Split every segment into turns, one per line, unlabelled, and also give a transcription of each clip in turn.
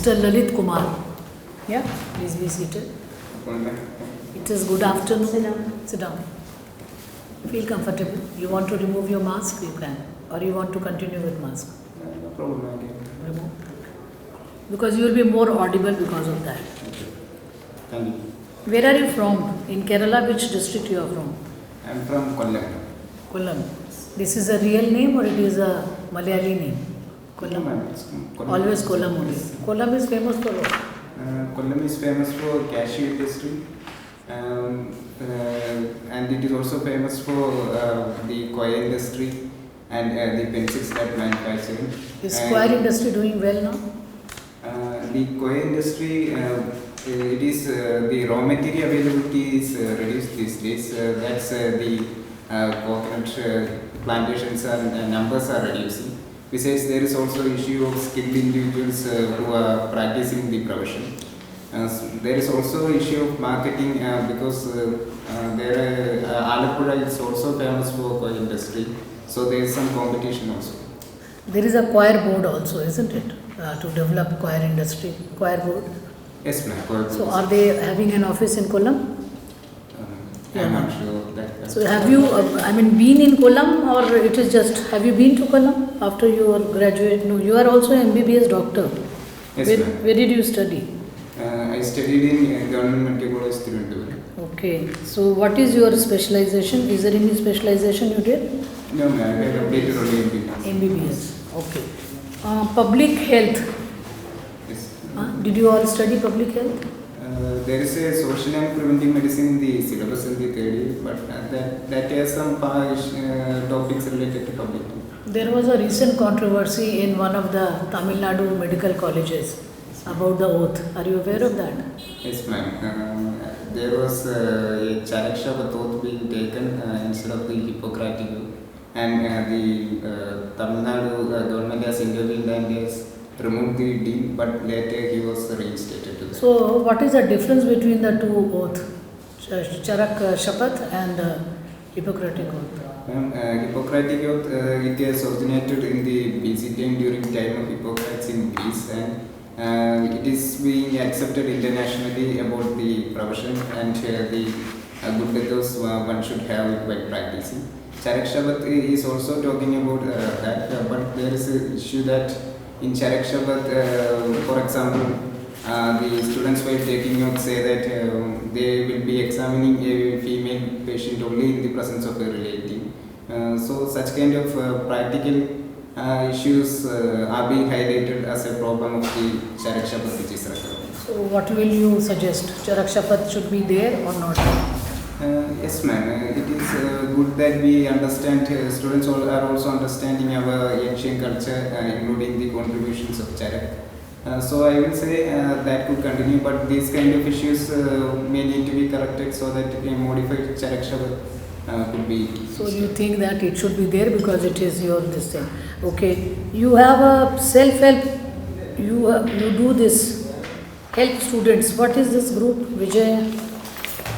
Mr. Lalit Kumar. Yeah, please be seated. It is good afternoon. Sit down. Sit down. Feel comfortable. You want to remove your mask? You can. Or you want to continue with mask?
No problem, I can
remove. Because you will be more audible because of that.
Okay. Thank you.
Where are you from? In Kerala, which district you are from?
I am from Kollam.
Kollam. This is a real name or it is a Malayali name? Kollam.
Kollam.
Always Kollam only. Kollam is famous for what?
Kollam is famous for cashew industry. And it is also famous for the coir industry and the pencil slab manufacturing.
Is coir industry doing well now?
The coir industry, it is the raw material availability is reduced these days. That's the coconut plantations and numbers are reducing. Besides, there is also issue of skilled individuals who are practicing the profession. There is also issue of marketing because Alapura is also famous for coir industry. So there is some competition also.
There is a coir board also, isn't it? To develop coir industry, coir board.
Yes, ma'am.
So are they having an office in Kollam?
I'm not sure that.
So have you, been in Kollam or it is just, have you been to Kollam after you are graduate? No, you are also an MBBS doctor.
Yes, ma'am.
Where did you study?
I studied in Government Medical College, Trivandrum.
Okay. So what is your specialization? Is there any specialization you did?
No, ma'am. I have updated only MBBS.
MBBS. Okay. Public health.
Yes.
Did you all study public health?
There is a social and preventive medicine in the syllabus in the third year, but that has some topics related to public health.
There was a recent controversy in one of the Tamil Nadu medical colleges about the oath. Are you aware of that?
Yes, ma'am. There was a Charaksha oath being taken instead of the Hippocratic oath, and the Tamil Nadu government has intervened and has removed the dean, but later he was reinstated to that.
So, what is the difference between the two oaths, Charak Shapath and Hippocratic oath?
Hippocratic oath, it has originated in the BC time during time of Hippocrates in Greece, and it is being accepted internationally about the profession and the good ethos one should have while practicing. Charak Shapath is also talking about that, but there is an issue that in Charak Shapath, for example, the students while taking notes say that they will be examining a female patient only in the presence of a relative. So such kind of practical issues are being highlighted as a problem of the Charak Shapath which is recommended.
So what will you suggest? Charak Shapath should be there or not?
Yes, ma'am. It is good that we understand, students are also understanding our ancient culture, including the contributions of Charak. So I will say that could continue, but these kind of issues may need to be corrected so that a modified Charak Shapath could be.
So you think that it should be there because it is your this thing. Okay. You have a self-help, you do this, help students. What is this group, Vijay?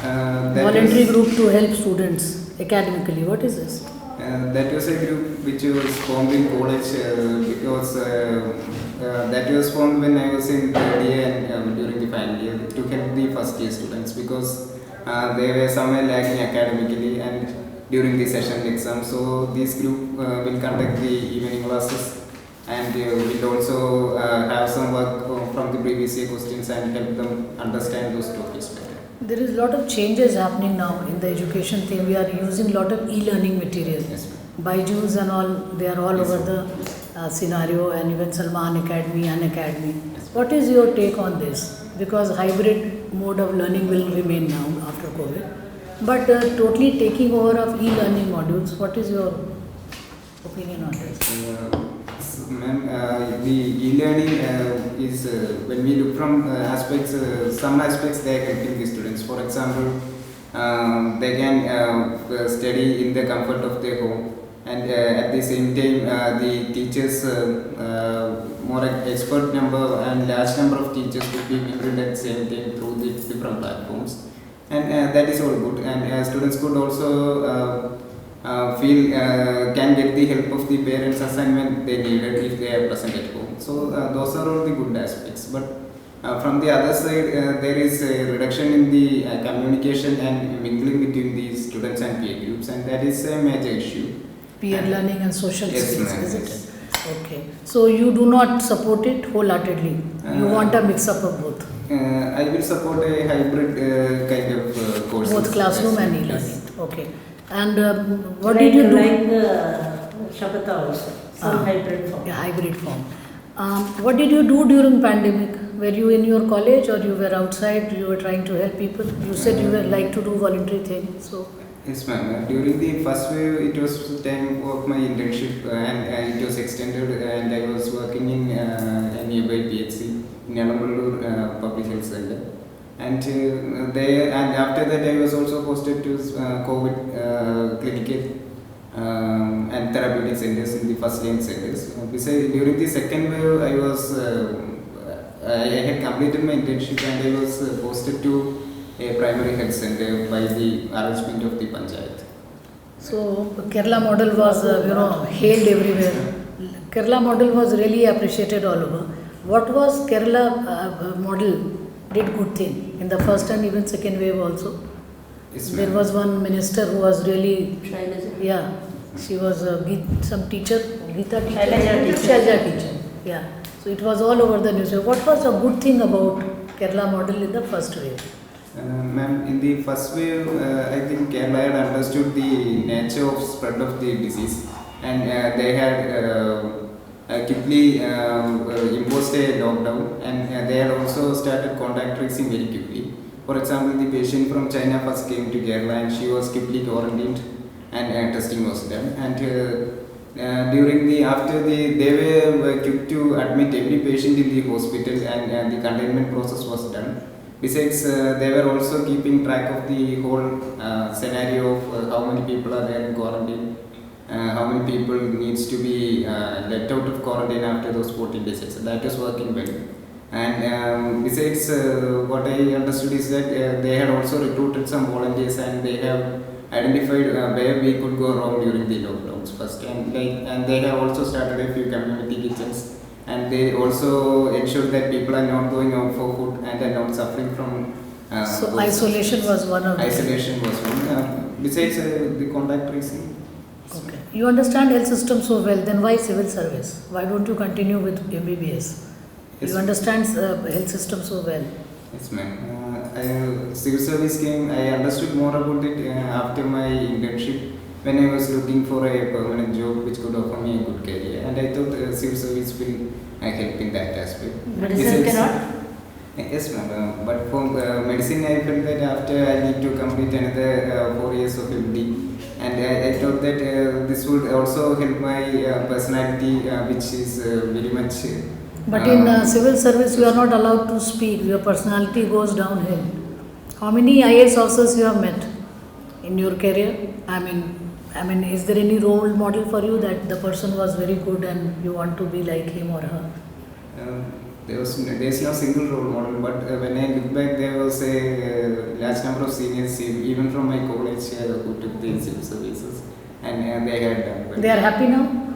Voluntary group to help students academically. What is this?
That was a group which was formed in college because that was formed when I was in third year and during the final year to help the first year students because they were somewhere lagging academically and during the session exam. So this group will conduct the evening classes and will also have some work from the previous year questions and help them understand those topics better.
There is a lot of changes happening now in the education thing. We are using a lot of e-learning material.
Yes,
Byju's and all, they are all over the scenario, and even Salman Academy, Unacademy. What is your take on this? Because hybrid mode of learning will remain now after COVID. But totally taking over of e-learning modules, what is your opinion on this?
Ma'am, the e-learning is when we look from aspects, some aspects they are helping the students. For example, they can study in the comfort of their home, and at the same time, the teachers, more expert number and large number of teachers will be included at the same time through the different platforms, and that is all good. And students could also can get the help of the parents assignment they needed if they are present at home. So those are all the good aspects. But from the other side, there is a reduction in the communication and mingling between the students and peer groups, and that is a major issue.
Peer learning and social
Yes,
skills,
ma'am,
isn't
yes.
it? Okay. So you do not support it wholeheartedly. You want a mix up of both.
I will support a hybrid kind of courses.
Both classroom and e-learning.
Yes.
Okay. And what did you do?
Like the Shabata also, some hybrid form.
Yeah, hybrid form. What did you do during pandemic? Were you in your college or you were outside? You were trying to help people. You said you were like to do voluntary things. So
Yes, ma'am. During the first wave, it was time of my internship, and it was extended, and I was working in a nearby PHC in Yalamallur Public Health Center. And and after that, I was also posted to COVID clinical and therapeutic centers in the first line centers. Besides, during the second wave, I had completed my internship and I was posted to a primary health center by the arrangement of the panchayat.
So Kerala model was hailed everywhere. Kerala model was really appreciated all over. What was Kerala model did good thing in the first and even second wave also.
Yes,
There
ma'am.
was one minister who was really,
Shailaja.
yeah, she was some teacher, Geeta teacher,
Shailaja teacher.
Shailaja teacher, yeah. So it was all over the news. What was a good thing about Kerala model in the first wave?
Ma'am, in the first wave, I think Kerala had understood the nature of spread of the disease, and they had quickly imposed a lockdown, and they had also started contact tracing very quickly. For example, the patient from China first came to Kerala, and she was quickly quarantined, and testing was done. And they were quick to admit every patient in the hospital, and the containment process was done. Besides, they were also keeping track of the whole scenario of how many people are there in quarantine, how many people needs to be let out of quarantine after those 14 days. So that is working well. And besides, what I understood is that they had also recruited some volunteers, and they have identified where we could go wrong during the lockdowns first, and they have also started a few community kitchens. And they also ensure that people are not going out for food and are not suffering from.
So isolation was one of the.
Isolation was one. Besides the contact tracing.
Okay. You understand health system so well, then why civil service? Why don't you continue with MBBS?
Yes.
You understand health system so well.
Yes, ma'am. Civil service came. I understood more about it after my internship, when I was looking for a permanent job which could offer me a good career, and I thought civil service will help in that aspect.
Medicine cannot?
Yes, ma'am. But for medicine, I felt that after I need to complete another 4 years of MD, and I thought that this would also help my personality, which is very much.
But in civil service, you are not allowed to speak. Your personality goes downhill. How many IAS officers you have met in your career? I mean, is there any role model for you that the person was very good and you want to be like him or her?
There is no single role model, but when I look back, there was a large number of seniors, even from my college, who took the civil services, and they had done well.
They are happy now?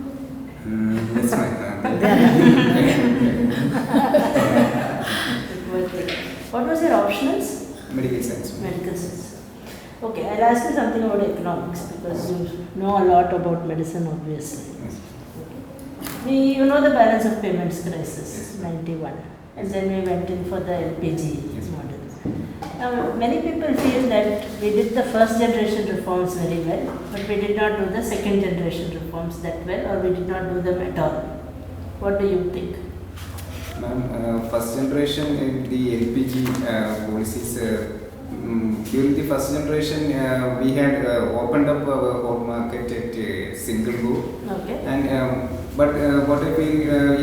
Yes, my
They are happy.
What was your optionals?
medical science.
Medical science. Okay, I'll ask you something about economics because you know a lot about medicine, obviously.
Yes.
You know the balance of payments crisis,
Yes.
91, and then we went in for the LPG
Yes.
model. Now, many people feel that we did the first generation reforms very well, but we did not do the second generation reforms that well, or we did not do them at all. What do you think?
Ma'am, first generation in the LPG policies, during the first generation, we had opened up our home market at a single go.
Okay.
And but what I feel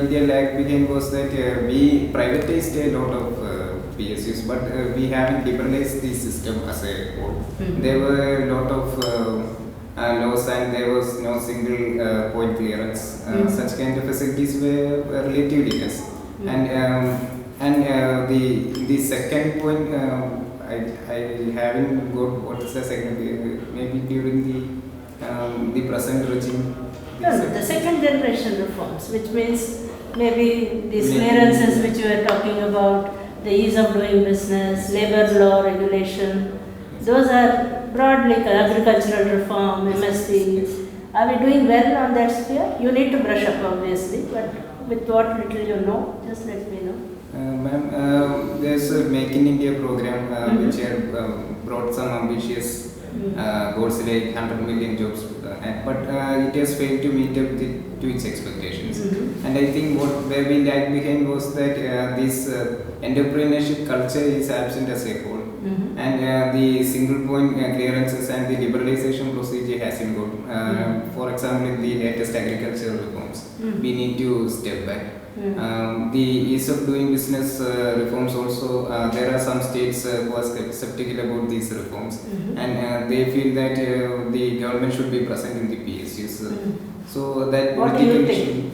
India lagged behind was that we privatized a lot of PSUs, but we haven't liberalized the system as a whole.
Mhm.
There were a lot of laws, and there was no single point clearance.
Mhm.
Such kind of facilities were relatively less. And the second point, I haven't got what is the second, maybe during the the present regime.
No, the second generation reforms, which means maybe these clearances which you are talking about, the ease of doing business, labor law regulation, those are broadly agricultural reform, MSP. Are we doing well on that sphere? You need to brush up obviously, but with what little you know, just let me know.
Ma'am, there's a Make in India program which had brought some ambitious goals like 100 million jobs, but it has failed to meet up to its expectations. And I think what where we lagged behind was that this entrepreneurship culture is absent as a whole, and the single point clearances and the liberalization procedure hasn't got. For example, in the latest agricultural reforms, we need to step back. The ease of doing business reforms also, there are some states who are skeptical about these reforms, and they feel that the government should be present in the PSUs. So that
What do you
political
think?
issue.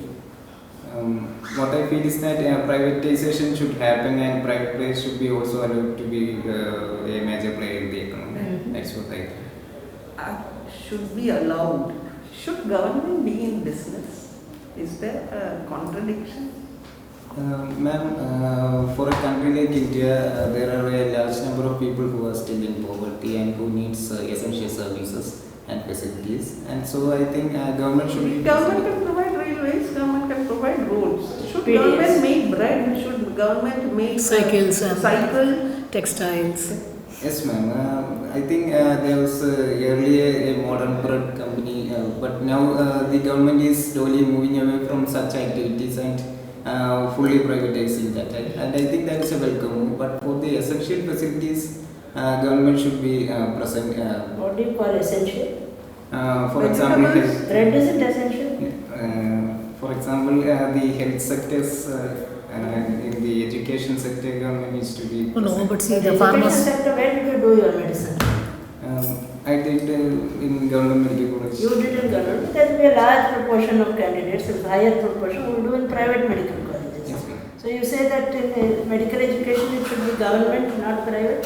What I feel is that privatization should happen, and private players should be also allowed to be a major player in the economy. That's what I think.
Should be allowed. Should government be in business? Is there a contradiction?
Ma'am, for a country like India, there are a large number of people who are still in poverty and who needs essential services and facilities. And so I think government should be...
Government can provide railways, government can provide roads. Should
PDS.
government make bread? Should government make
Cycles and
cycle?
textiles.
Yes, ma'am. I think there was earlier a modern bread company, but now the government is slowly moving away from such activities and fully privatizing that. And I think that is a welcome move. But for the essential facilities, government should be present.
What do you call essential?
For example,
Vegetables.
Bread isn't essential?
for example, the health sectors. In the education sector, government needs to be.
Oh, no, but see,
In
the
education
farmers.
sector, where did you do your medicine?
I did in government medical college.
You did in government. There will be a large proportion of candidates, a higher proportion will do in private medical colleges.
Yes, ma'am.
So you say that in medical education it should be government, not private?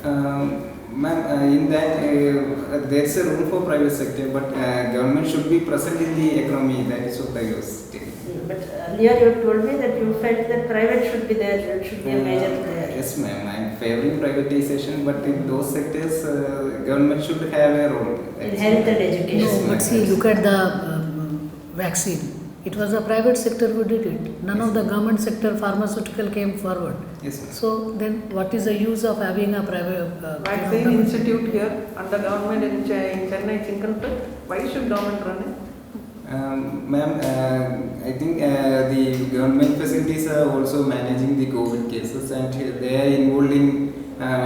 Ma'am, in that there's a room for private sector, but government should be present in the economy. That is what I was telling.
But earlier you told me that you felt that private should be there, it should be a major player.
Yes, ma'am. I'm favoring privatization, but in those sectors, government should have a role.
In health and education.
No, but see, look at the vaccine. It was the private sector who did it. None of the government sector pharmaceutical came forward.
Yes, ma'am.
So then, what is the use of having a private
Vaccine
government?
institute here under government in Chennai, Chinkanpet. Why should government run it?
Ma'am, I think the government facilities are also managing the COVID cases, and they are involved in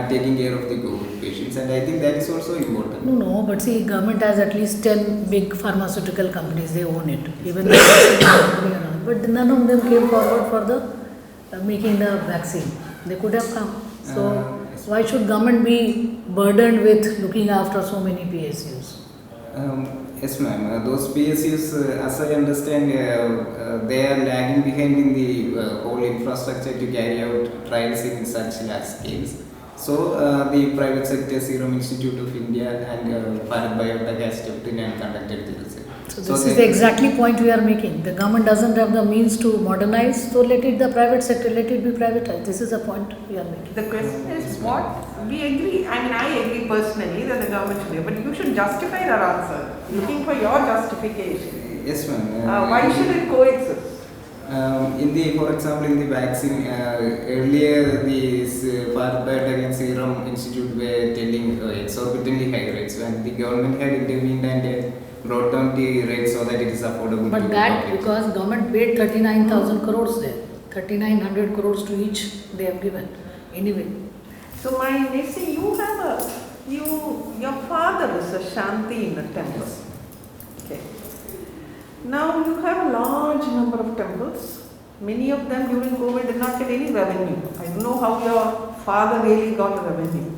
taking care of the COVID patients, and I think that is also important.
No, but see, government has at least 10 big pharmaceutical companies, they own it. Even the vaccine company and all. But none of them came forward for the making the vaccine. They could have come. So, why should government be burdened with looking after so many PSUs?
Yes, ma'am. Those PSUs, as I understand, they are lagging behind in the whole infrastructure to carry out trials in such large scales. So, the private sector, Serum Institute of India and Bharat Biotech has stepped in and conducted the research.
So this is the exactly point we are making. The government doesn't have the means to modernize, so let it the private sector, let it be privatized. This is the point we are making.
The question is what? We agree, I agree personally that the government should be, but you should justify that answer. Looking for your justification.
Yes, ma'am.
Why should it coexist?
For example, in the vaccine, earlier these Bharat Biotech and Serum Institute were telling exorbitantly high rates, and the government had intervened and brought down the rates so that it is affordable.
But
to
that
public.
because government paid 39,000 crores there. 3,900 crores to each they have given. Anyway.
So let's say you have your father is a Shanti in a temple. Okay. Now you have a large number of temples. Many of them during COVID did not get any revenue. I don't know how your father really got a revenue.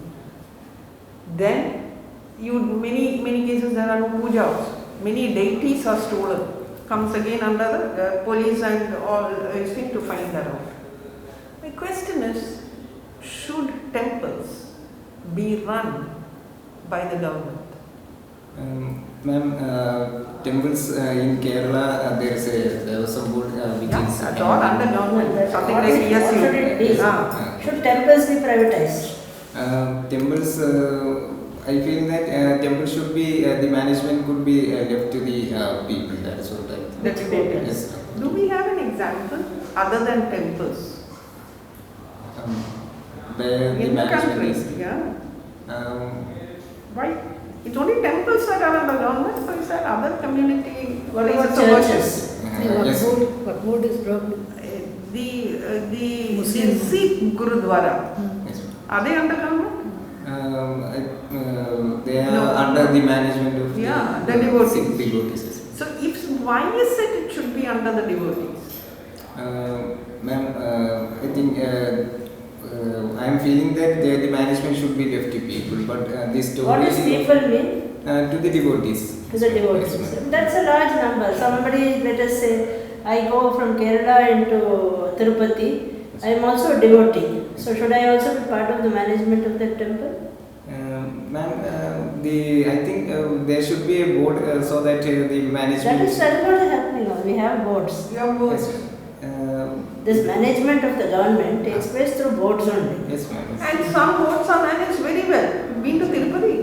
Then many cases there are no pujas. Many deities are stolen. Comes again under the police and all thing to find that out. My question is, should temples be run by the government?
Ma'am, temples in Kerala, there was a board which
Yeah,
is.
that's all under government. Something
What
like
is- what should it be?
PSU.
Should temples be privatized?
Temples, I feel that temples should be, the management could be left to the people, that's what I think.
The devotees.
Yes.
Do we have an example other than temples?
Where the
In the
management
country,
is.
yeah.
Um,
Why? It's only temples that are under government, so is there other community
What about
places of worship?
churches?
yes.
What board is probably?
The
Muslim.
Sikh Gurudwara,
Yes.
are they under government?
They are
No.
under the management of
Yeah, the devotees.
Sikh devotees.
So why is it should be under the devotees?
Ma'am, I think I am feeling that the management should be left to people, but this story
What does people mean?
to the devotees.
To the devotees.
Yes, ma'am.
That's a large number. Somebody, let us say, I go from Kerala into Tirupati. I am also a devotee. So should I also be part of the management of that temple?
Ma'am, I think there should be a board so that the management.
That is what is happening now. We have boards.
Your boards.
Yes, ma'am.
This management of the government takes place through boards only.
Yes, ma'am.
And some boards are managed very well. Been to Tirupati?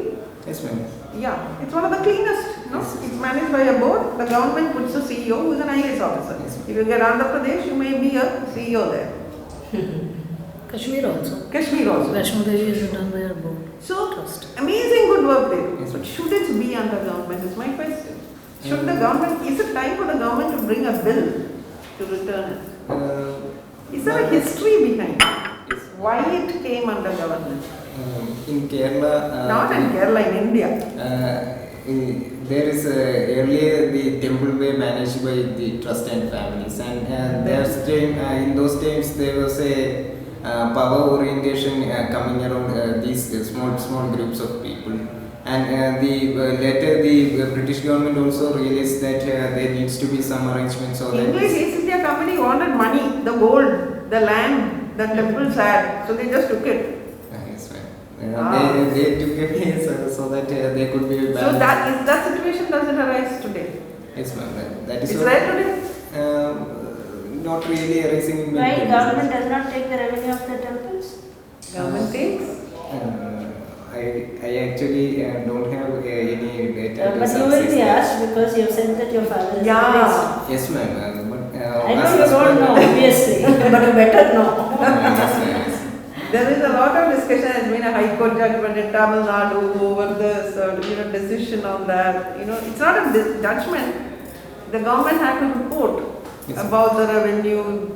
Yes, ma'am.
Yeah, it's one of the cleanest. No?
Yes.
It's managed by a board. The government puts a CEO who is an IAS officer.
Yes.
If you get Andhra Pradesh, you may be a CEO there.
Kashmir also.
Kashmir also.
Vaishno Devi is done by our board.
So,
Trust.
amazing good work there.
Yes.
But should it be under government is my question. Should the government, is it time for the government to bring a bill to return it? Is there a
ma'am,
history behind it?
yes.
Why it came under government?
In Kerala.
Not in Kerala, in India.
There is earlier the temple were managed by the trust and families, and in those times there was a power orientation coming around these small groups of people, and later the British government also realized that there needs to be some arrangement so that.
English East India Company wanted money, the gold, the land that temples had, so they just took it.
Yes, ma'am.
Ah.
They took it so that they could be
So
balanced.
that situation doesn't arise today.
Yes, ma'am. That is
Is
what-
there today?
Not really arising in
Why
many
government
places.
does not take the revenue of the temples?
Government takes.
I actually don't have any data. to
But you will
success
be
that.
asked because you have said that your father is a priest.
Yeah.
Yes, ma'am. But
I know you don't know, obviously, but you better know.
Yes, ma'am.
There is a lot of discussion. There's been a High Court judgment in Tamil Nadu over this, decision on that. It's not a judgment. The government had to report
Yes.
about the revenue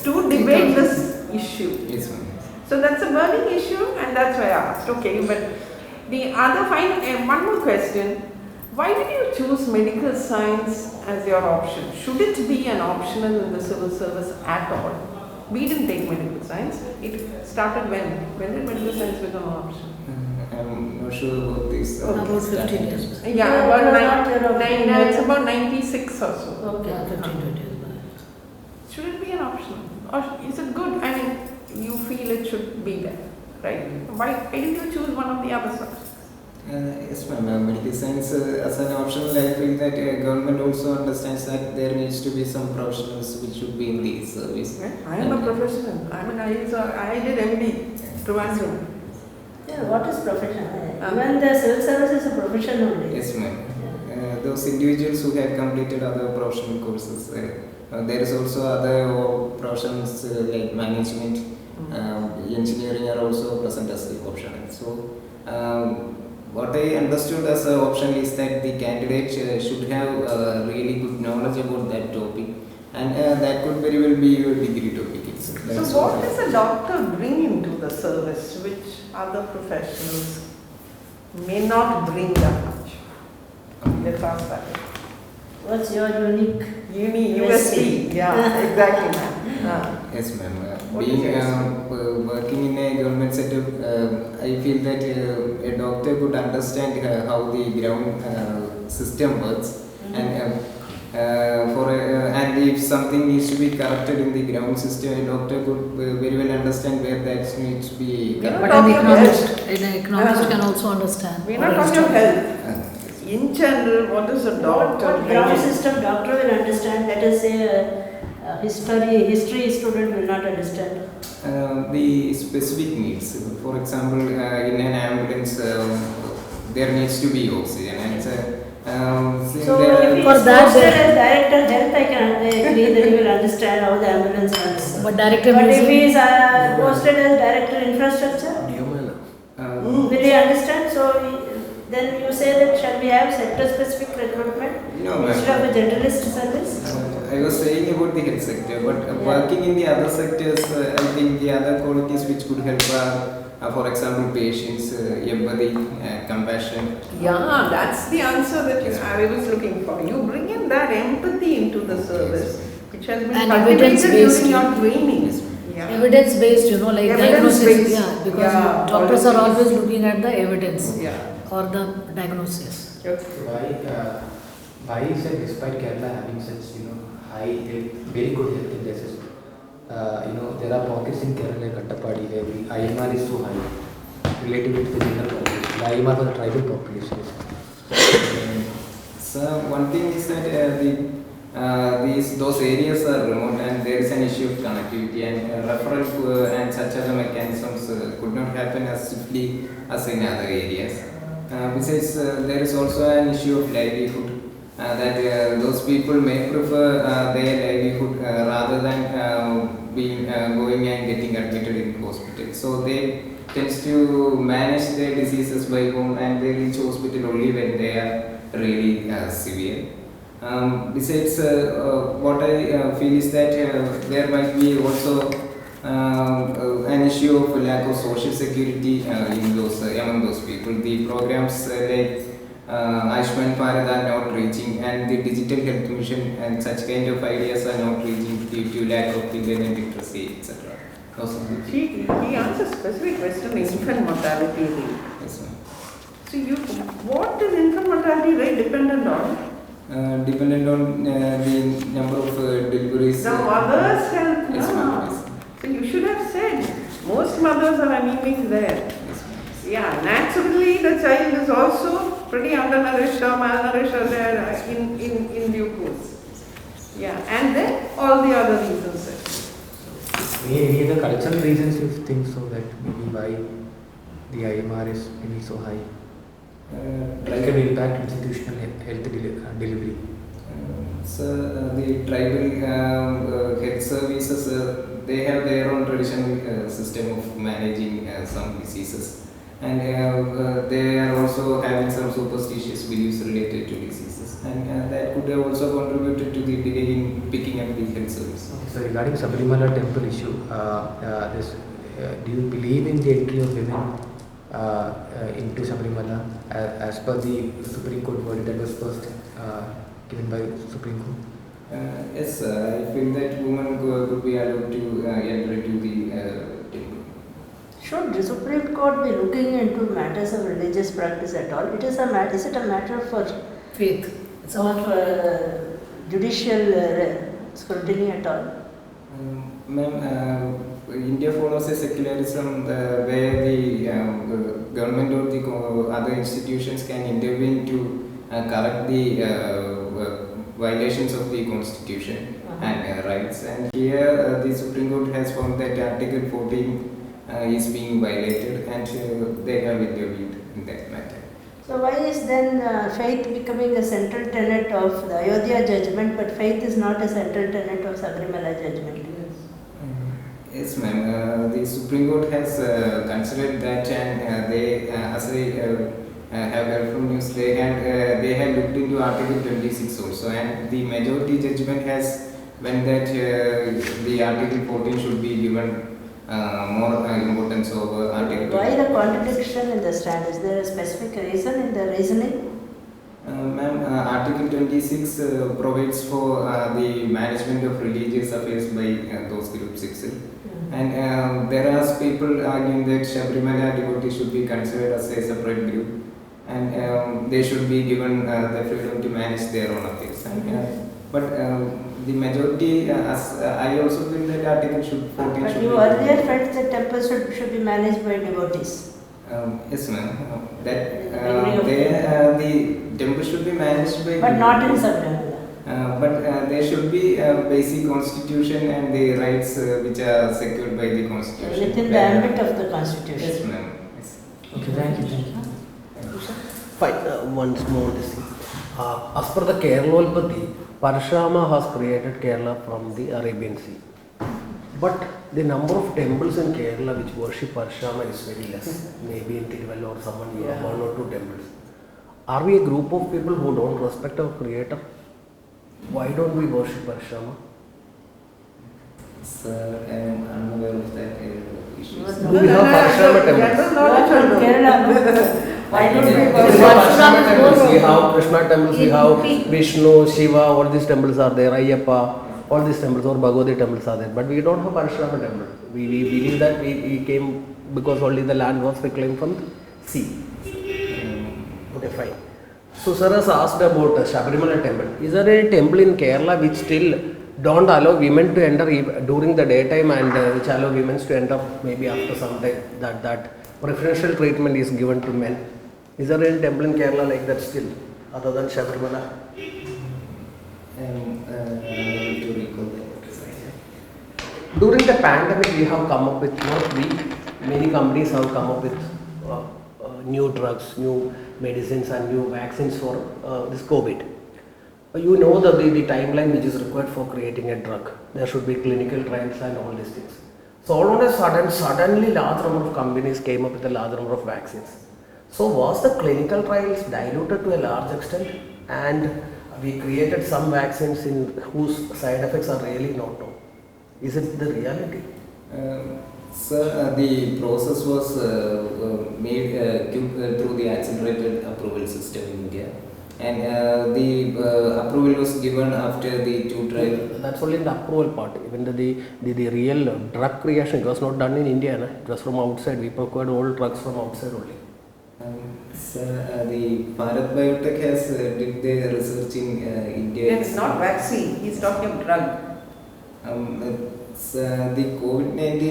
to debate this issue.
Yes, ma'am.
So that's a burning issue, and that's why I asked. Okay, but the other one more question. Why did you choose medical science as your option? Should it be an optional in the civil service at all? We didn't take medical science. It started when? When did medical science become an option?
I'm not sure about this.
About 15 years.
Yeah,
So
about
you are not your opinion.
it's about 96 or so.
Okay.
Yeah, 15, 20 years back.
Should it be an option? Or is it good? I mean, you feel it should be there, right? Why didn't you choose one of the other subjects?
Yes, ma'am. Medical science as an optional, I feel that government also understands that there needs to be some professionals which should be in the service.
I am a professional. I did MD, Trivandrum.
Yeah, what is profession? Even the civil service is a profession only.
Yes, ma'am. Those individuals who have completed other professional courses, there is also other professions like management, engineering are also present as the option. So, what I understood as an option is that the candidate should have really good knowledge about that topic, and that could very well be your degree topic itself. That's
So what does a doctor bring into the service which other professionals may not bring that much? Let's ask that.
What's your unique?
USP. Yeah, exactly, ma'am.
Yes, ma'am.
What
Being
is yours?
working in a government setup, I feel that a doctor could understand how the ground system works, and and if something needs to be corrected in the ground system, a doctor could very well understand where that needs to be
Yeah,
corrected.
But an
talking about
economist can also understand.
We're
or
not talking of
understand.
health. In general, what is a doctor?
What ground system doctor will understand? Let us say history student will not understand.
The specific needs. For example, in an ambulance, there needs to be oxygen, and
So if he is
For that
posted
they-
as director health, I can agree that he will understand how the ambulance runs.
But director
But if
music,
he is posted as director infrastructure, will he understand? So then you say that shall we have sector specific recruitment
No, ma'am.
instead of a generalist service?
I was saying about the health sector, but working in the other sectors, I think the other qualities which could help are, for example, patience, empathy, compassion.
Yeah, that's the answer that I was looking for. You bring in that empathy into the service, which has been
And
cultivated
evidence-based.
during your training. Yeah.
evidence based, like diagnosis.
Evidence-based.
Yeah, because
Yeah,
doctors are
always.
always looking at the evidence
Yeah.
or the diagnosis.
Why is it despite Kerala having such high very good health indices, there are pockets in Kerala like Kattapadi where the IMR is so high relatively to the general population. The IMR for the tribal population is.
So one thing is that those areas are remote and there is an issue of connectivity and referral and such other mechanisms could not happen as swiftly as in other areas. Besides, there is also an issue of livelihood that those people may prefer their livelihood rather than going and getting admitted in hospital. So they tends to manage their diseases by home and they reach hospital only when they are really severe. Besides, what I feel is that there might be also an issue of lack of social security in those among those people. The programs like Ayushman Bharat are not reaching, and the digital health mission and such kind of ideas are not reaching due to lack of internet literacy, etc.
He answers specific question, infant mortality rate.
Yes, ma'am.
So what is infant mortality rate dependent on?
Dependent on the number of deliveries.
The mother's health.
Yes,
No.
ma'am. Yes.
So you should have said most mothers are anemic there.
Yes, ma'am.
Yeah, naturally the child is also pretty undernourished or malnourished or there in due course. Yeah, and then all the other reasons.
Any other cultural reasons you think so that maybe why the IMR is maybe so high? Like an impact institutional health delivery.
So the tribal health services, they have their own traditional system of managing some diseases, and they are also having some superstitious beliefs related to diseases, and that could have also contributed to the delay in picking up the health service.
Okay, so regarding Sabrimala temple issue, do you believe in the entry of women into Sabrimala as per the Supreme Court verdict that was first given by Supreme Court?
Yes, I feel that women could be allowed to enter into the temple.
Should the Supreme Court be looking into matters of religious practice at all? Is it a matter for
Faith. It's a matter
of judicial scrutiny at all?
Ma'am, India follows a secularism where the government or the other institutions can intervene to correct the violations of the constitution and rights. And here the Supreme Court has found that Article 14 is being violated, and they have intervened in that matter.
So why is then faith becoming a central tenet of the Ayodhya judgment, but faith is not a central tenet of Sabrimala judgment?
Yes, ma'am. The Supreme Court has considered that, and they, as I have heard from news, they have looked into Article 26 also, and the majority judgment has when that the Article 14 should be given more importance over Article 26.
Why the contradiction in the stand? Is there a specific reason in the reasoning?
Ma'am, Article 26 provides for the management of religious affairs by those groups itself. And there are people arguing that Sabrimala devotees should be considered as a separate group, and they should be given the freedom to manage their own affairs. But the majority, I also feel that Article 14
But
should
you
be.
earlier felt that temples should be managed by devotees.
Yes, ma'am. That
Memory of
the temple should be managed by.
But not in Satyamala.
But there should be a basic constitution and the rights which are secured by the constitution.
Within the ambit of the constitution.
Yes, ma'am. Yes.
Okay, thank you.
Fine, one small thing. As per the Keralopathy, Parashurama has created Kerala from the Arabian Sea. But the number of temples in Kerala which worship Parashurama is very less. Maybe in Tiruvallur or someone, we have 1 or 2 temples. Are we a group of people who don't respect our Creator? Why don't we worship Parashurama?
Sir, I am unaware of that issue.
Do we have Parashurama temples?
You are from Kerala. Why don't we
We
worship
have
Parashurama
Parashurama temples, we
temples?
have Krishna temples, we have Vishnu, Shiva, all these temples are there, Ayyappa, all these temples or Bhagavati temples are there. But we don't have Parashurama temple. We believe that we came because only the land was reclaimed from the sea. Okay, fine. So sir has asked about Shabarimala temple. Is there any temple in Kerala which still don't allow women to enter during the daytime and which allow women to enter maybe after some time, that preferential treatment is given to men? Is there any temple in Kerala like that still other than Shabarimala?
To recall that.
During the pandemic, we have come up with, not we, many companies have come up with new drugs, new medicines and new vaccines for this COVID. You know the timeline which is required for creating a drug. There should be clinical trials and all these things. So all of a sudden, suddenly large number of companies came up with a large number of vaccines. So was the clinical trials diluted to a large extent, and we created some vaccines in whose side effects are really not known? Is it the reality?
Sir, the process was made through the accelerated approval system in India, and the approval was given after the 2 trials.
That's only the approval part. Even the real drug creation, it was not done in India. It was from outside. We procured all drugs from outside only.
Sir, the Bharat Biotech has did their research in India.
It's not vaccine, he's talking of drug.
The COVID-19,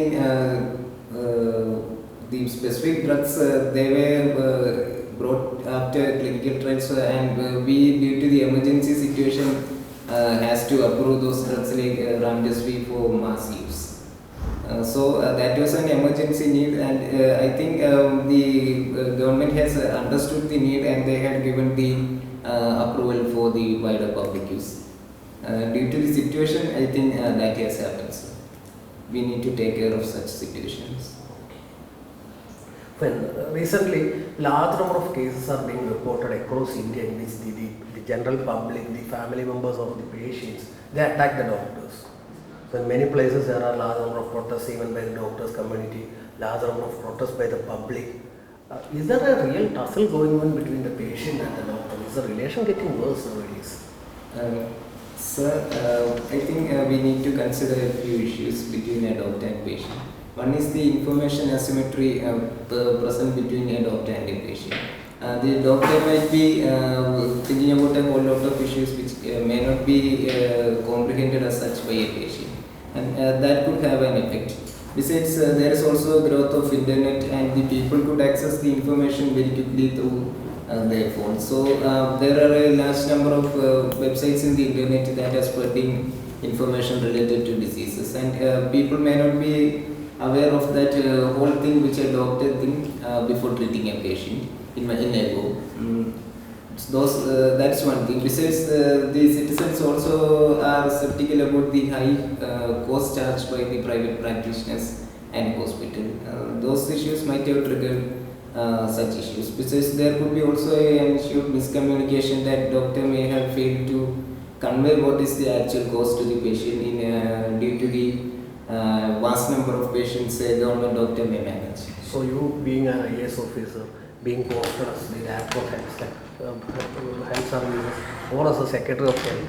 the specific drugs, they were brought after clinical trials, and we, due to the emergency situation, has to approve those drugs like Remdesivir for mass use. So that was an emergency need, and I think the government has understood the need, and they had given the approval for the wider public use. Due to the situation, I think that has happened. So we need to take care of such situations.
When recently, large number of cases are being reported across India in which the general public, the family members of the patients, they attack the doctors. So in many places there are large number of protests even by the doctors community, large number of protests by the public. Is there a real tussle going on between the patient and the doctor? Is the relation getting worse nowadays?
Sir, I think we need to consider a few issues between a doctor and patient. One is the information asymmetry present between a doctor and a patient. The doctor might be thinking about a whole lot of issues which may not be comprehended as such by a patient, and that could have an effect. Besides, there is also a growth of internet, and the people could access the information very quickly through their phone. So there are a large number of websites in the internet that are spreading information related to diseases, and people may not be aware of that whole thing which a doctor thinks before treating a patient in a go. That's one thing. Besides, the citizens also are skeptical about the high cost charged by the private practitioners and hospital. Those issues might have triggered such issues. Besides, there could be also an issue of miscommunication that doctor may have failed to convey what is the actual cost to the patient due to the vast number of patients a government doctor may manage.
So you being an IAS officer, being posted as the director of health services or as a secretary of health,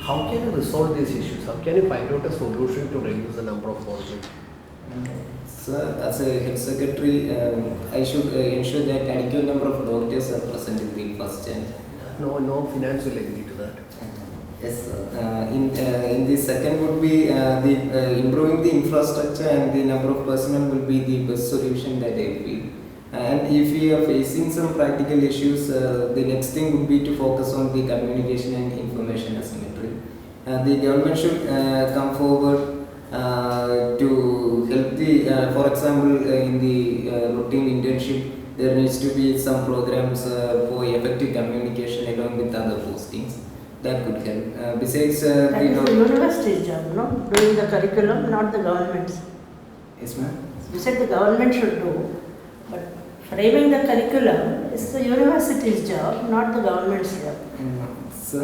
how can you resolve these issues? How can you find out a solution to reduce the number of hospitals?
Sir, as a health secretary, I should ensure that adequate number of doctors are present in the first and
No finance will agree to that.
yes, sir. In the second would be the improving the infrastructure, and the number of personnel will be the best solution that I feel. And if we are facing some practical issues, the next thing would be to focus on the communication and information asymmetry. The government should come forward to help the, for example, in the routine internship, there needs to be some programs for effective communication along with other postings. That could help. Besides,
That is the university's job, no? Doing the curriculum, not the government's.
yes, ma'am.
You said the government should do, but framing the curriculum is the university's job, not the government's job.
So,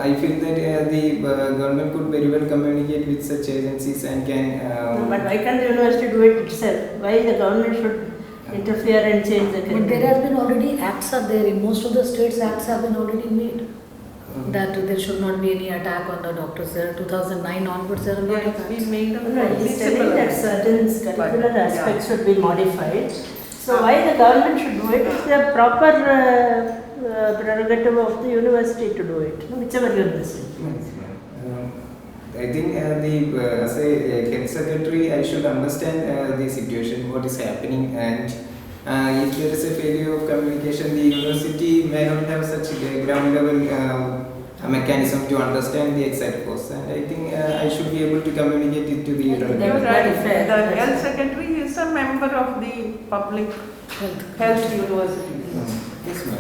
I feel that the government could very well communicate with such agencies and can.
No, but why can't the university do it itself? Why the government should interfere and change the
But
curriculum?
there has been already acts are there. In most of the states, acts have been already made. That there should not be any attack on the doctors. There, 2009 onwards, there are a lot
Yeah,
of
it's been
acts.
made
No,
of
he's telling that certain curricular
yeah.
aspects should be modified. So why the government should do it? It's the proper prerogative of the university to do it, no? Whichever university.
Yes, ma'am. I think as a health secretary, I should understand the situation, what is happening, and if there is a failure of communication, the university may not have such a ground level mechanism to understand the exact cause. And I think I should be able to communicate it to the
That
You're
is
relevant.
right.
fair.
The health secretary is a member of the public health university.
Yes, ma'am.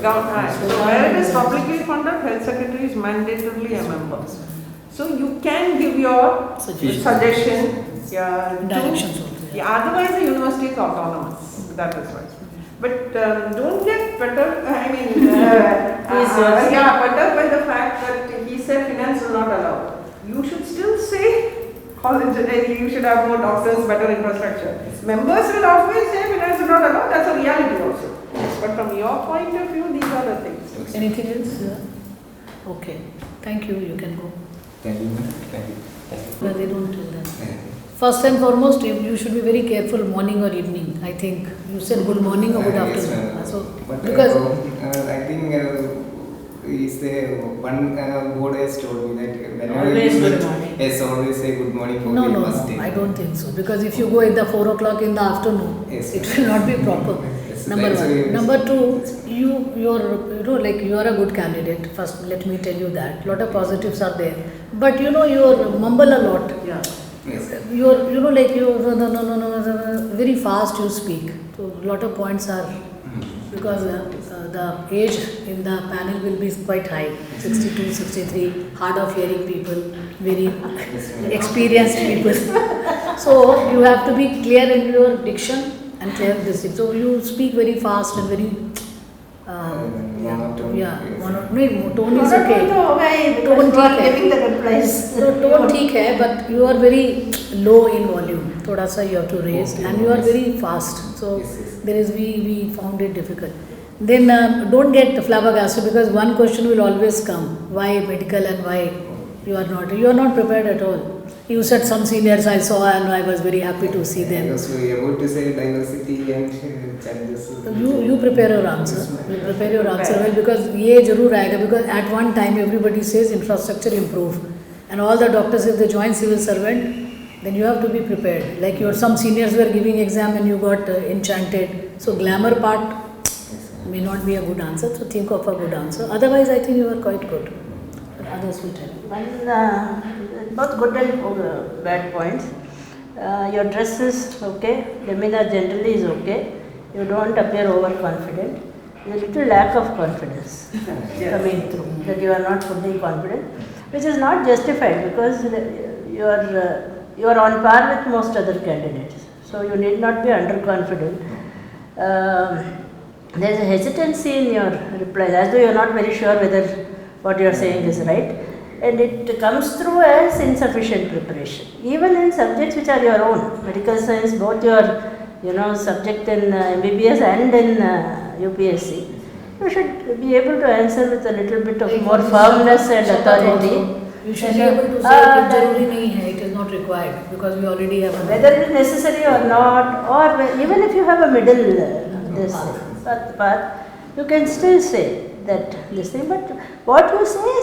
So where it is publicly funded, health secretary is mandatorily a member. So you can give your suggestion, yeah,
Directions also.
yeah, otherwise the university is autonomous. That is right. But don't get better. I mean, better by the fact that he said finance will not allow. You should still say college. You should have more doctors, better infrastructure. Members will always say finance will not allow. That's a reality also. But from your point of view, these are the things.
Anything else? Yeah. Okay. Thank you. You can go.
Thank you, ma'am. Thank you.
But they don't tell them.
Thank you.
First and foremost, you should be very careful morning or evening. I think you said good morning or good
Yes,
afternoon.
ma'am.
So
But
because
I think is the one board has told me that whenever
Always
you
good
meet,
morning.
yes, always say good morning for
no,
the
no,
first
no,
day.
I don't think so. Because if you go at the 4 o'clock in the afternoon,
Yes,
it
ma'am.
will not be proper.
Yes,
Number
that's very-
one. Number two, you're like you are a good candidate. First, let me tell you that. Lot of positives are there, but you mumble a lot.
Yeah.
Yes.
You're like no, very fast you speak. So lot of points are because the age in the panel will be quite high, 62, 63, hard of hearing people, very experienced people. So you have to be clear in your diction and clear this thing. So you speak very fast and very
monotone.
tone is okay.
Tone
ठीक है।
giving the replies.
So tone ठीक है, but you are very low in volume. थोड़ा सा you have to raise, and you are very fast. So
Yes, yes.
there is we found it difficult. Then don't get flabbergasted because one question will always come: why medical and why you are not prepared at all. You said some seniors I saw and I was very happy to see
I
them.
was about to say diversity and challenges.
You prepare your answer. You prepare your answer well because ये जरूर आएगा because at one time everybody says infrastructure improve and all the doctors if they join civil servant then you have to be prepared. Like some seniors were giving exam and you got enchanted. So glamour part may not be a good answer. So think of a good answer. Otherwise I think you are quite good. But others will tell.
Both good and bad points. Your dress is okay, demeanor generally is okay. You don't appear overconfident. There's a little lack of confidence coming through, that you are not fully confident, which is not justified because you are on par with most other candidates. So you need not be underconfident. There's a hesitancy in your replies, as though you are not very sure whether what you are saying is right. And it comes through as insufficient preparation. Even in subjects which are your own, medical science, both your subject in MBBS and in UPSC, you should be able to answer with a little bit of more firmness and authority.
You should be able to say it जरूरी नहीं है, it is not required because we already have a
Whether it is necessary or not, or even if you have a middle path, you can still say that this thing. But what you say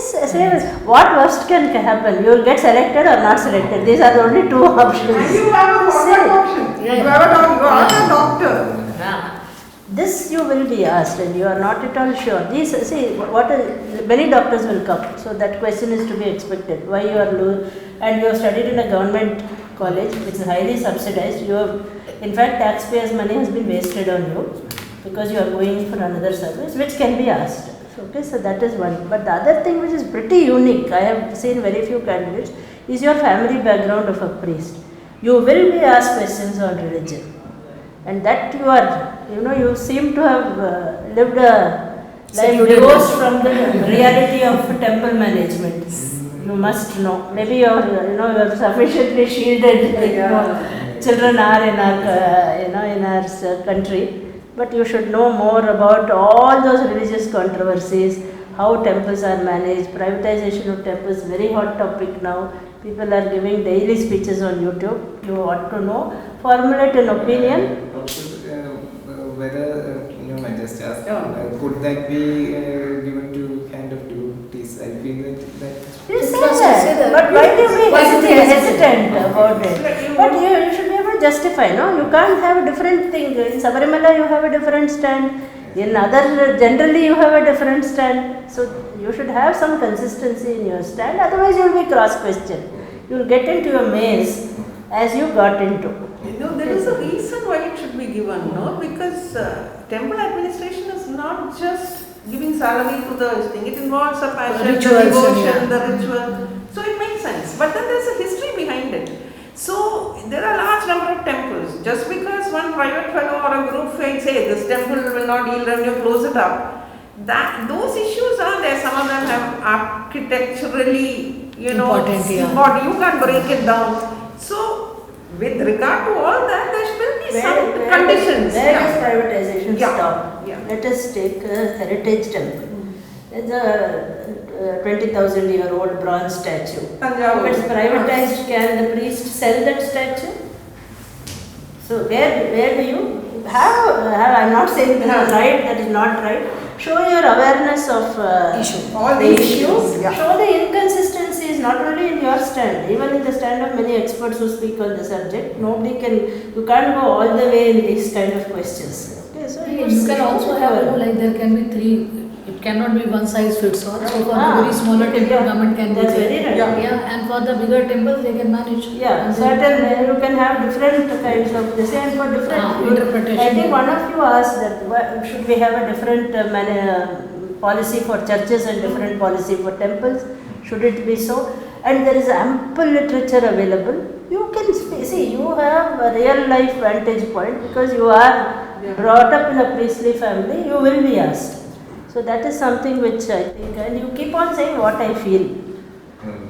is what worst can happen. You will get selected or not selected. These are the only two options.
And you have a forward option.
Yeah,
You
yeah.
have a doctor. You are a doctor.
Yeah.
you will be asked and you are not at all sure. These, see, many doctors will come, so that question is to be expected. Why you are low, and you have studied in a government college which is highly subsidized. You have, in fact, taxpayers' money has been wasted on you because you are going for another service, which can be asked. Okay, so that is one. But the other thing which is pretty unique, I have seen very few candidates, is your family background of a priest. You will be asked questions on religion. And that you are, you seem to have lived a life divorced from the reality of temple management. You must know. Maybe you are sufficiently shielded. Children are in our country. But you should know more about all those religious controversies, how temples are managed, privatization of temples, very hot topic now. People are giving daily speeches on YouTube. You ought to know, formulate an opinion.
Whether, I just asked, could that be given to kind of duties? I feel that.
You say that, but why do you be hesitant about it? But you should be able to justify, no? You can't have a different thing. In Sabarimala you have a different stand. In other, generally you have a different stand. So you should have some consistency in your stand, otherwise you will be cross-questioned. You will get into a maze as you got into.
There is a reason why it should be given, no? Because temple administration is not just giving salary to the thing. It involves a passion, the devotion, the ritual. So it makes sense. But then there is a history behind it. So there are a large number of temples. Just because one private fellow or a group says, hey, this temple will not yield revenue, close it up. Those issues are there. Some of them have architecturally,
Important, yeah.
important. You can't break it down. So with regard to all that, there will be some conditions.
Where does privatization stop?
Yeah.
Let us take a heritage temple. There's a 20,000-year-old bronze statue. If it's privatized, can the priest sell that statue? So where do you have? I'm not saying this is right, that is not right. Show your awareness of
All
the
these
issue.
issues, yeah.
Show the inconsistencies not only in your stand, even in the stand of many experts who speak on the subject. You can't go all the way in these kind of questions. Okay, so
You can also have, there can be three. It cannot be one size fits all. So for the very smaller temple, government can
that's
be
very right.
Yeah, and for the bigger temples, they can manage.
Yeah, certain you can have different kinds of the same for different
interpretation.
I think one of you asked that should we have a different policy for churches and different policy for temples? Should it be so? And there is ample literature available. You can see, you have a real life vantage point because you are brought up in a priestly family. You will be asked. So that is something which I think, and you keep on saying what I feel.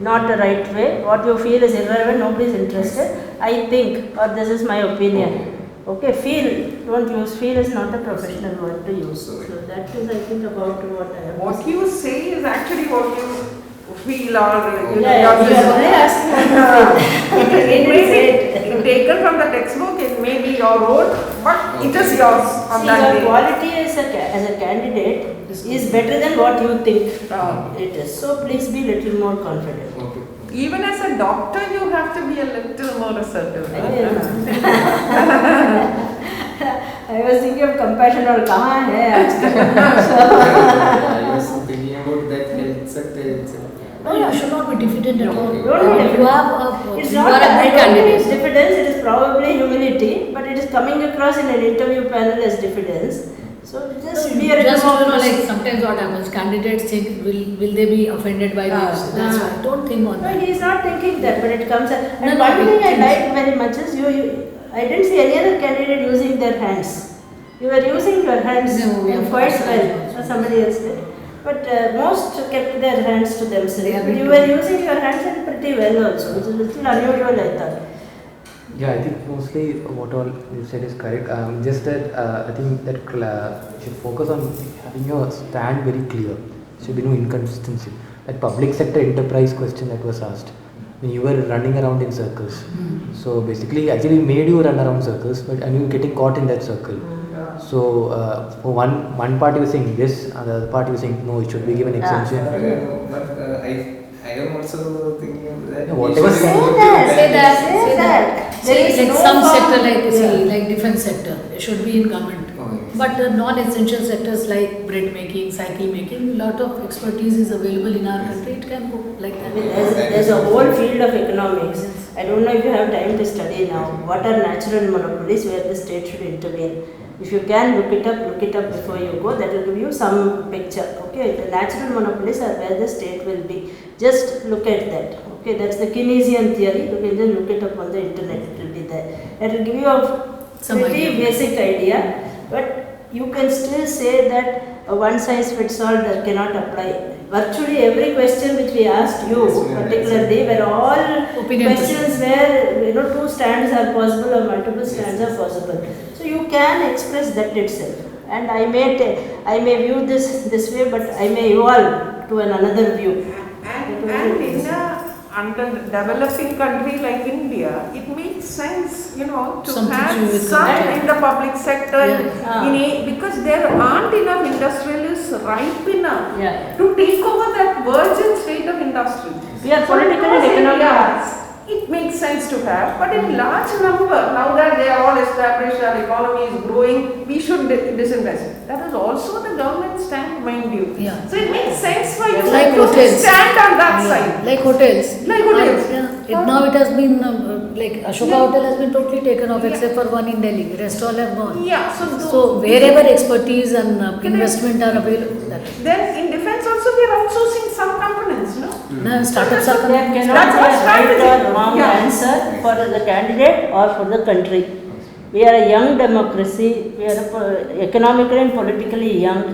Not the right way. What you feel is irrelevant, nobody is interested. I think, or this is my opinion. Okay, feel. Don't use feel is not a professional word to use. So that is, I think, about what I have.
What you say is actually what you feel or
you are only asking what you feel.
it may be taken from the textbook, it may be your own, but it is yours on that
your
day.
quality as a candidate is better than what you think it is. So please be little more confident.
Even as a doctor, you have to be a little more assertive.
I was thinking of compassion or kahan hai
I was thinking about that health sector itself.
No, you should not be defeated at all.
Don't be
You have
It's
you
not
are a
that
great candidate.
diffidence, it is probably humility, but it is coming across in an interview panel as diffidence. So just be a little more
like sometimes what happens, candidates think, will they be offended by this? That's why. Don't think on
No,
that.
he is not thinking that, but it comes. And
No,
one thing I
it
liked very much is I didn't see any other candidate using their hands. You were using your hands
No, we have
quite
also
well. Or somebody else did. But most kept their hands to themselves.
Yeah,
But you were using your hands and pretty well also, which is a little unusual, I thought.
Yeah, I think mostly what all you said is correct. Just that I think that you should focus on having your stand very clear. Should be no inconsistency. That public sector enterprise question that was asked, when you were running around in circles. So basically, actually made you run around circles, and you were getting caught in that circle. So for one part you were saying yes, and the other part you were saying no, it should be given exemption.
But I am also thinking of that.
Yeah, whatever
We should
Say
go to
that.
balance.
There
Say
is
like
no
some
form-
sector,
yeah.
like defense sector, it should be in government.
Okay.
But the non-essential sectors like bread making, cycle making, a lot of expertise is available in our country. It can go like
I
that.
mean, there's a whole field of economics. I don't know if you have time to study now. What are natural monopolies where the state should intervene? If you can look it up before you go. That will give you some picture. Okay, the natural monopolies are where the state will be. Just look at that. Okay, that's the Keynesian theory. You can just look it up on the internet. It will be there. It will give you a
Some
pretty
idea.
basic idea. But you can still say that a one size fits all that cannot apply. Virtually every question which we asked you,
Yes, ma'am.
particularly, were all
Opinion
questions where two stands are possible or multiple stands are possible. So you can express that itself. And I may view this way, but I may evolve to another view.
And in a underdeveloping country like India, it makes sense, to
Something to
have
do with
some
culture.
in the public sector,
Yeah.
because there aren't enough industrialists ripe enough
Yeah.
to take over that virgin state of industry.
We are
So
political
in
and
those
economic.
areas, it makes sense to have, but in large number, now that they are all established, our economy is growing, we should disinvest. That is also the government stand, mind you.
Yeah.
So it makes sense for you
Like
to
hotels.
stand on that
Yeah.
side.
Like hotels.
Like hotels.
Now it has been like Ashoka
Yeah.
Hotel has been totally taken off
Yeah.
except for one in Delhi. Rest all have gone.
Yeah,
So wherever expertise and investment are available, that
then in defense also we are outsourcing some components, no?
startups are
There
coming.
cannot
That's
be
our
a right
strategy.
or wrong
Yeah.
answer for the candidate or for the country. We are a young democracy. We are economically and politically young.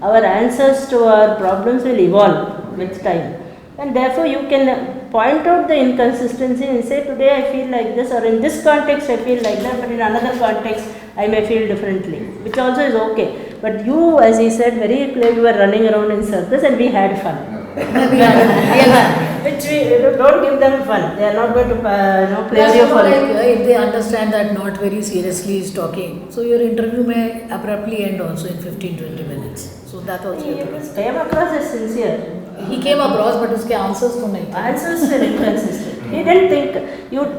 Our answers to our problems will evolve with time. And therefore you can point out the inconsistency and say today I feel like this, or in this context I feel like that, but in another context I may feel differently, which also is okay. But you, as he said very clearly, you were running around in circles and we had fun. Which we don't give them fun. They are not going to play
That's
you
also
for
like if they understand that not very seriously is talking, so your interview may abruptly end also in 15-20 minutes. So that also you have to
He came across as sincere.
He came across, but उसके answers तो नहीं थे.
Answers were inconsistent. He didn't think.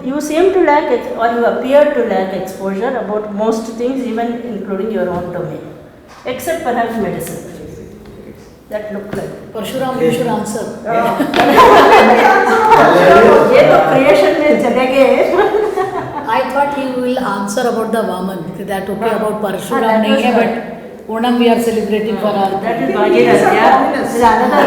You seem to lack or you appear to lack exposure about most things, even including your own domain, except perhaps medicine. That looked like.
Parshuram, you should answer.
ये तो creation में चले गए.
I thought he will answer about the Vaman. That okay about Parshuram
that
नहीं
was
है,
right.
but Onam we are celebrating for our.
That is Bhagirath. Yeah. This is another.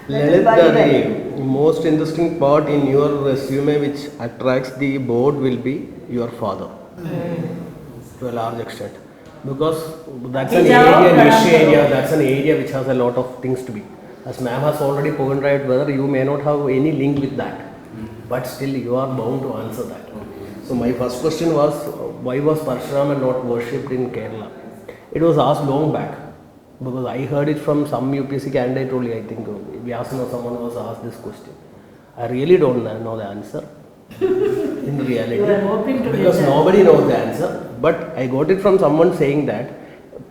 Lalit, the most interesting part in your resume which attracts the board will be your father to a large extent, because that's an area, niche area, that's an area which has a lot of things to be. As ma'am has already pointed out, whether you may not have any link with that, but still you are bound to answer that. So my first question was, why was Parshuram not worshipped in Kerala? It was asked long back, because I heard it from some UPSC candidate only, I think. Vyasan or someone was asked this question. I really don't know the answer in reality,
You are hoping to get
because
that.
nobody knows the answer. But I got it from someone saying that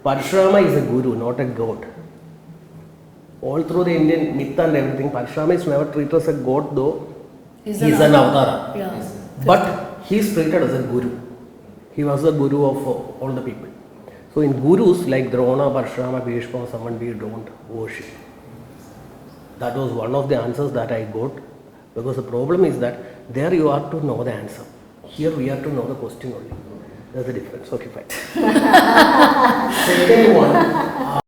Parshurama is a guru, not a god. All through the Indian myth and everything, Parshurama is never treated as a god, though
He's
he is an avatara.
Yeah.
But he is treated as a guru. He was the guru of all the people. So in gurus like Drona, Parshurama, Bhishma, someone we don't worship. That was one of the answers that I got, because the problem is that there you are to know the answer. Here we are to know the question only. There's a difference. Okay, fine. Second one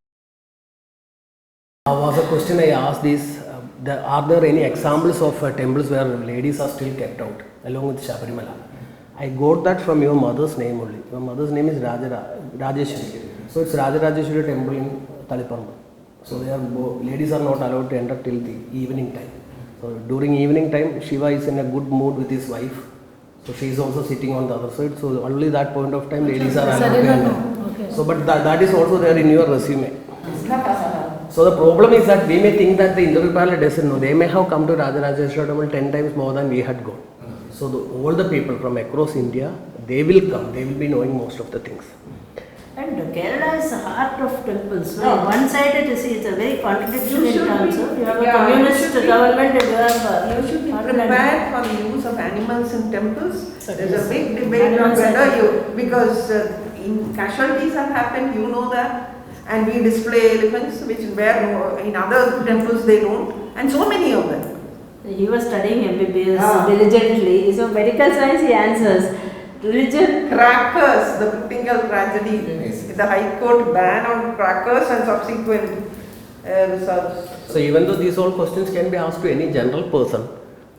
was a question I asked is, are there any examples of temples where ladies are still kept out along with Shabarimala? I got that from your mother's name only. Your mother's name is Rajeshwari. So it's Rajarajeshwari temple in Taliparamba. So ladies are not allowed to enter till the evening time. So during evening time, Shiva is in a good mood with his wife. So she is also sitting on the other side. So only that point of time, ladies are allowed to enter.
Okay.
So but that is also there in your resume. So the problem is that we may think that the interview panel doesn't know. They may have come to Rajarajeshwari temple 10 times more than we had gone. So all the people from across India, they will come. They will be knowing most of the things.
And Kerala is the heart of temples. No?
Yeah.
One side it is, it's a very contradiction
You
in
should
terms
be-
of you have a
yeah, you
communist
should be-
government and you have
You should be prepared for the use of animals in temples. There's a big debate on
Animals
whether
are-
you, because in casualties have happened, you know that, and we display elephants, which where in other temples they don't, and so many of them.
He was studying MBBS
Ah.
diligently. So medical science he answers. Religion.
Crackers, the Pittingal tragedy,
Yes.
the High Court ban on crackers and subsequent results.
So even though these all questions can be asked to any general person,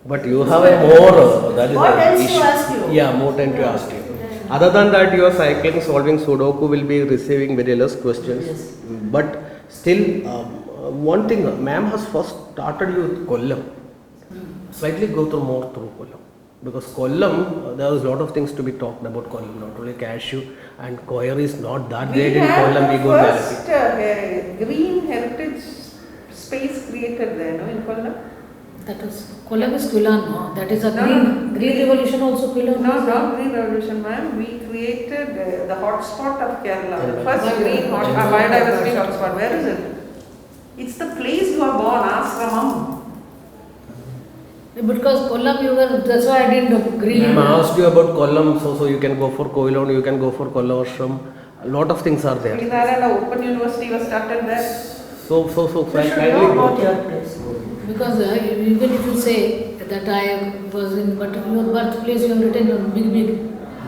but you have a more that is
More
an
tends to
issue.
ask you.
Yeah, more tend to ask you. Other than that, your cycling, solving Sudoku will be receiving very less questions.
Yes.
But still, one thing, ma'am has first started you with Kollam. Slightly go through more through Kollam. Because Kollam, there was a lot of things to be talked about Kollam, not only cashew and coir is not that
We
great in
had
Kollam, we
the
go
first
Galaxy.
green heritage space created there, no, in Kollam?
That is, Kollam is Quilon, no? That is a
No,
green,
no.
green revolution also Quilon.
No, not Green Revolution, ma'am. We created the hotspot of Kerala, the
Kerala.
first green biodiversity hotspot. Where is it? It's the place you are born, Ashramam.
Because Kollam you were, that's why I didn't know green.
Ma'am asked you about Kollam, so you can go for Koilon, you can go for Kollavarsam. A lot of things are there.
Srinarayana Open University was started there.
So
You should
kindly
know
go.
about your place.
Because even if you say that I was in, but your birthplace you have written on big,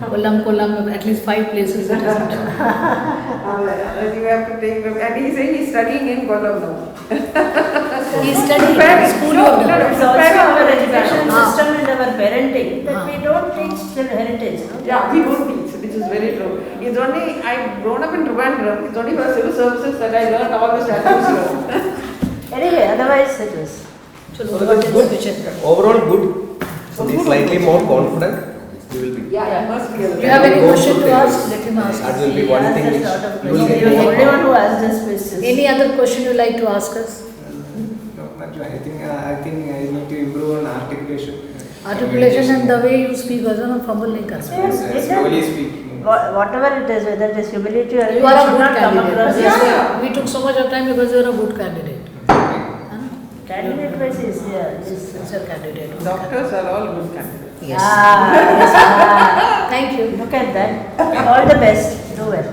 Kollam, at least 5 places it is written.
You have to take them. And he said he's studying in Kollam now.
He studied
Preparing.
school
No,
of
no, no.
It's also
Preparing
our
for
education
exam.
system and our parenting that
Ah.
we don't teach still heritage. No?
Yeah, we don't teach, which is very true. It's only, I've grown up in Trivandrum, it's only for civil services that I learned all the statutes here.
Anyway, otherwise it is.
So that's good. Overall good. So be slightly more confident. You will be.
Yeah, it must be.
Do you have any question to ask? Let him ask.
That will be
He
one
asked
thing
us
which
lot of
you will
questions.
get
He was the
more
only one
confident.
who asked us questions.
Any other question you like to ask us?
Not much. I think I need to improve on articulation.
Articulation and the way you speak, also no fumble nahi karna.
Yes.
Slowly speaking.
Whatever it is, whether it is humility or
You are a
should
good
not come
candidate.
across
Yes,
as
Yeah.
We took so much of time because you are a good candidate.
candidate wise is
Yes, it's a candidate. good
Doctors are all good candidates.
candidate. Yes.
Ah, yes, ah.
Thank you.
Look at that. All the best. Do well.